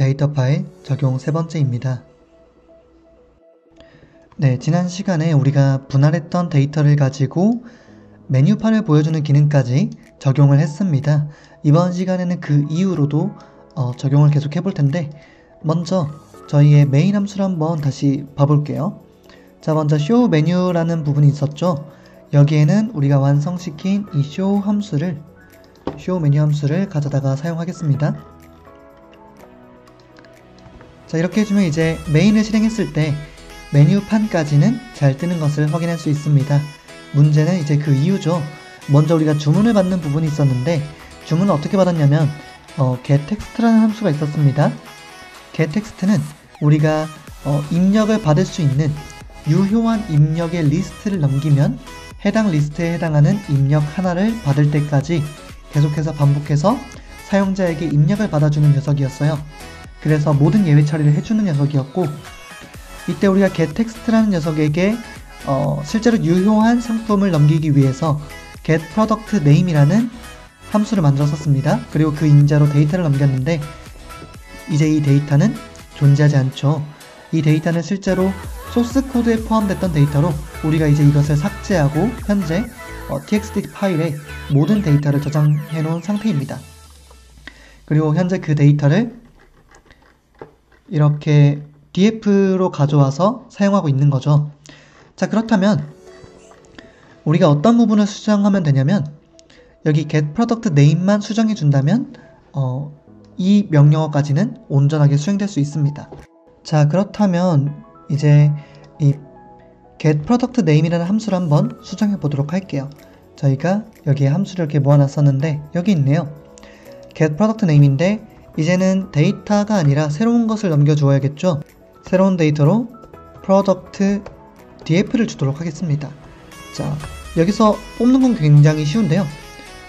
데이터 파일 적용 세 번째입니다. 네, 지난 시간에 우리가 분할했던 데이터를 가지고 메뉴판을 보여주는 기능까지 적용을 했습니다. 이번 시간에는 그 이후로도 적용을 계속 해볼 텐데, 먼저 저희의 메인 함수를 한번 다시 봐볼게요. 자, 먼저 show 메뉴라는 부분이 있었죠. 여기에는 우리가 완성시킨 이 show 메뉴 함수를 가져다가 사용하겠습니다. 자, 이렇게 해주면 이제 메인을 실행했을 때 메뉴판까지는 잘 뜨는 것을 확인할 수 있습니다. 문제는 이제 그 이유죠. 먼저 우리가 주문을 받는 부분이 있었는데, 주문을 어떻게 받았냐면 getText라는 함수가 있었습니다. getText는 우리가 입력을 받을 수 있는 유효한 입력의 리스트를 넘기면 해당 리스트에 해당하는 입력 하나를 받을 때까지 계속해서 반복해서 사용자에게 입력을 받아주는 녀석이었어요. 그래서 모든 예외 처리를 해주는 녀석이었고, 이때 우리가 getText라는 녀석에게 실제로 유효한 상품을 넘기기 위해서 getProductName이라는 함수를 만들었었습니다. 그리고 그 인자로 데이터를 넘겼는데, 이제 이 데이터는 존재하지 않죠. 이 데이터는 실제로 소스 코드에 포함됐던 데이터로 우리가 이제 이것을 삭제하고 현재 txt 파일에 모든 데이터를 저장해 놓은 상태입니다. 그리고 현재 그 데이터를 이렇게 df로 가져와서 사용하고 있는 거죠. 자, 그렇다면 우리가 어떤 부분을 수정하면 되냐면, 여기 getProductName만 수정해 준다면 이 명령어까지는 온전하게 수행될 수 있습니다. 자, 그렇다면 이제 이 getProductName이라는 함수를 한번 수정해 보도록 할게요. 저희가 여기에 함수를 이렇게 모아놨었는데 여기 있네요. getProductName인데 이제는 데이터가 아니라 새로운 것을 넘겨주어야겠죠. 새로운 데이터로 product df를 주도록 하겠습니다. 자, 여기서 뽑는 건 굉장히 쉬운데요.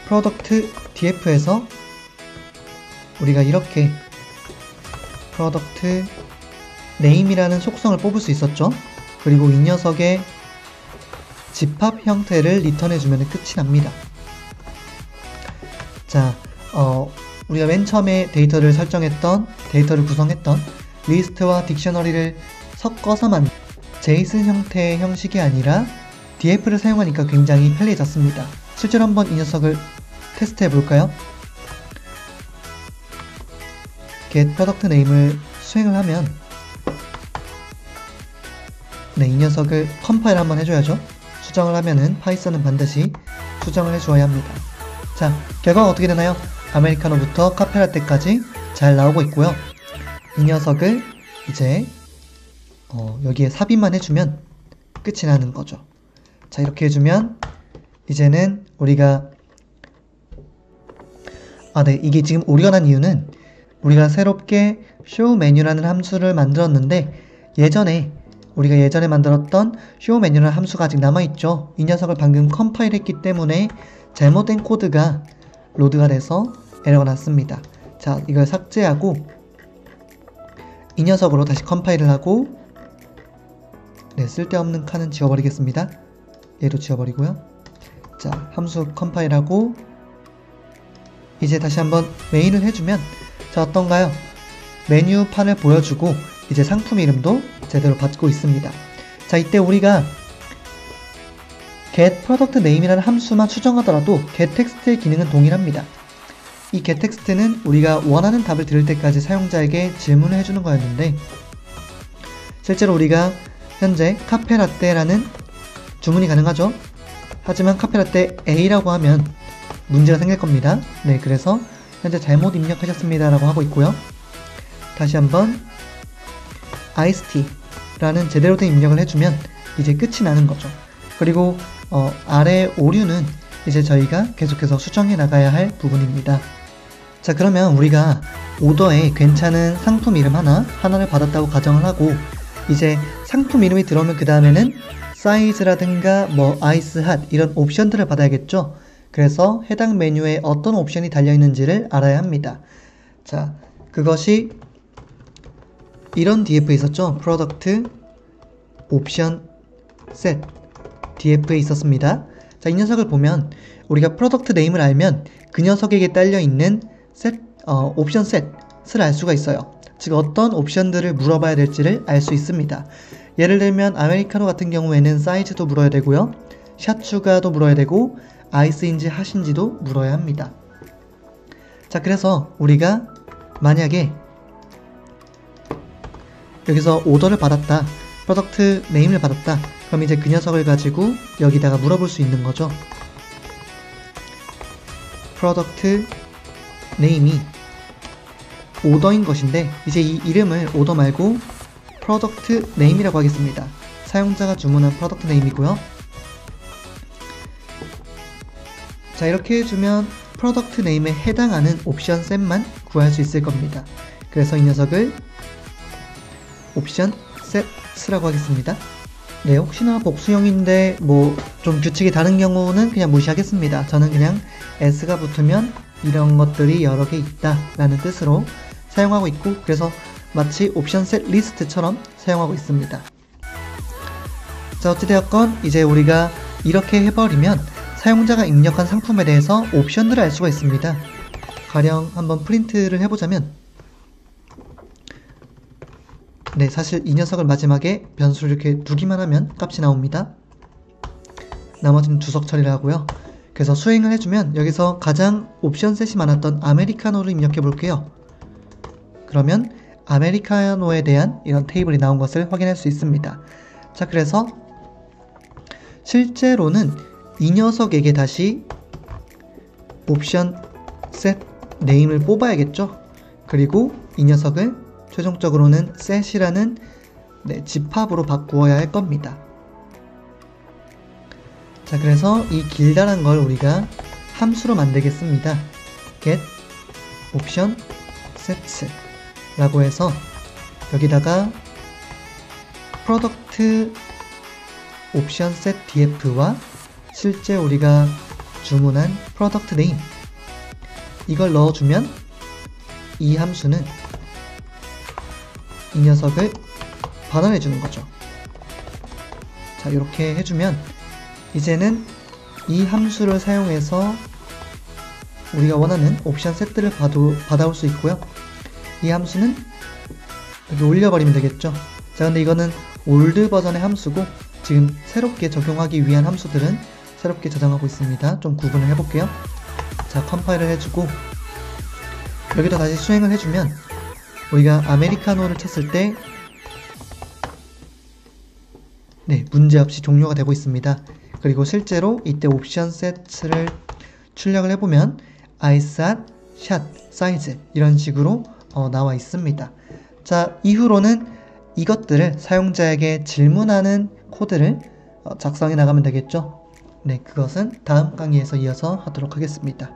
product df에서 우리가 이렇게 product name이라는 속성을 뽑을 수 있었죠. 그리고 이 녀석의 집합 형태를 리턴해주면 끝이 납니다. 자, 우리가 맨 처음에 데이터를 구성했던 리스트와 딕셔너리를 섞어서 만든 JSON 형태의 형식이 아니라 df를 사용하니까 굉장히 편리해졌습니다. 실제로 한번 이 녀석을 테스트 해볼까요? getProductName을 수행을 하면, 네, 이 녀석을 컴파일 한번 해줘야죠. 수정을 하면은 파이썬은 반드시 수정을 해주어야 합니다. 자, 결과가 어떻게 되나요? 아메리카노부터 카페라떼까지 잘 나오고 있고요. 이 녀석을 이제 여기에 삽입만 해주면 끝이 나는 거죠. 자, 이렇게 해주면 이제는 우리가 네, 이게 지금 오류가 난 이유는 우리가 새롭게 show 메뉴라는 함수를 만들었는데, 우리가 예전에 만들었던 show 메뉴라는 함수가 아직 남아있죠. 이 녀석을 방금 컴파일 했기 때문에 잘못된 코드가 로드가 돼서 에러가 났습니다. 자, 이걸 삭제하고 이 녀석으로 다시 컴파일을 하고, 네, 쓸데없는 칸은 지워버리겠습니다. 얘도 지워버리고요. 자, 함수 컴파일하고 이제 다시 한번 메인을 해주면, 자, 어떤가요? 메뉴판을 보여주고 이제 상품 이름도 제대로 받고 있습니다. 자, 이때 우리가 getProductName이라는 함수만 수정하더라도 getText의 기능은 동일합니다. 이 getText는 우리가 원하는 답을 들을 때까지 사용자에게 질문을 해주는 거였는데, 실제로 우리가 현재 카페라떼라는 주문이 가능하죠. 하지만 카페라떼 A라고 하면 문제가 생길 겁니다. 네, 그래서 현재 잘못 입력하셨습니다 라고 하고 있고요. 다시 한번 iced라는 제대로 된 입력을 해주면 이제 끝이 나는 거죠. 그리고 아래 오류는 이제 저희가 계속해서 수정해 나가야 할 부분입니다. 자, 그러면 우리가 오더에 괜찮은 상품 이름 하나를 받았다고 가정을 하고, 이제 상품 이름이 들어오면 그 다음에는 사이즈라든가 아이스 핫 이런 옵션들을 받아야겠죠. 그래서 해당 메뉴에 어떤 옵션이 달려있는지를 알아야 합니다. 자, 그것이 이런 df에 있었죠. product option set df에 있었습니다. 자, 이 녀석을 보면 우리가 프로덕트 네임을 알면 그 녀석에게 딸려있는 옵션 셋을 알 수가 있어요. 즉 어떤 옵션들을 물어봐야 될지를 알 수 있습니다. 예를 들면 아메리카노 같은 경우에는 사이즈도 물어야 되고요. 샷 추가도 물어야 되고 아이스인지 핫인지도 물어야 합니다. 자, 그래서 우리가 만약에 여기서 오더를 받았다, 프로덕트 네임을 받았다, 그럼 이제 그 녀석을 가지고 여기다가 물어볼 수 있는 거죠. 프로덕트 네임이 오더인 것인데 이제 이 이름을 오더 말고 프로덕트 네임이라고 하겠습니다. 사용자가 주문한 프로덕트 네임이고요. 자, 이렇게 해주면 프로덕트 네임에 해당하는 옵션 셋만 구할 수 있을 겁니다. 그래서 이 녀석을 옵션 셋스라고 하겠습니다. 네, 혹시나 복수형인데 뭐 좀 규칙이 다른 경우는 그냥 무시하겠습니다. 저는 그냥 s가 붙으면 이런 것들이 여러 개 있다 라는 뜻으로 사용하고 있고, 그래서 마치 옵션 셋 리스트처럼 사용하고 있습니다. 자, 어찌되었건 이제 우리가 이렇게 해버리면 사용자가 입력한 상품에 대해서 옵션들을 알 수가 있습니다. 가령 한번 프린트를 해보자면, 네, 사실 이 녀석을 마지막에 변수를 이렇게 두기만 하면 값이 나옵니다. 나머지는 주석 처리를 하고요. 그래서 수행을 해주면 여기서 가장 옵션 셋이 많았던 아메리카노를 입력해 볼게요. 그러면 아메리카노에 대한 이런 테이블이 나온 것을 확인할 수 있습니다. 자, 그래서 실제로는 이 녀석에게 다시 옵션 셋 네임을 뽑아야겠죠. 그리고 이 녀석을 최종적으로는 set이라는 집합으로 바꾸어야 할 겁니다. 자, 그래서 이 길다란 걸 우리가 함수로 만들겠습니다. get option sets 라고 해서 여기다가 product option set df와 실제 우리가 주문한 product name 이걸 넣어주면 이 함수는 이 녀석을 반환해주는 거죠. 자, 이렇게 해주면 이제는 이 함수를 사용해서 우리가 원하는 옵션 셋들을 받아올 수 있고요. 이 함수는 여기 올려버리면 되겠죠. 자, 근데 이거는 올드 버전의 함수고 지금 새롭게 적용하기 위한 함수들은 새롭게 저장하고 있습니다. 좀 구분을 해볼게요. 자, 컴파일을 해주고 여기다 다시 수행을 해주면 우리가 아메리카노를 쳤을 때 네, 문제없이 종료가 되고 있습니다. 그리고 실제로 이때 옵션 셋을 출력을 해보면 아이스, 샷, 사이즈 이런 식으로 나와 있습니다. 자, 이후로는 이것들을 사용자에게 질문하는 코드를 작성해 나가면 되겠죠. 네, 그것은 다음 강의에서 이어서 하도록 하겠습니다.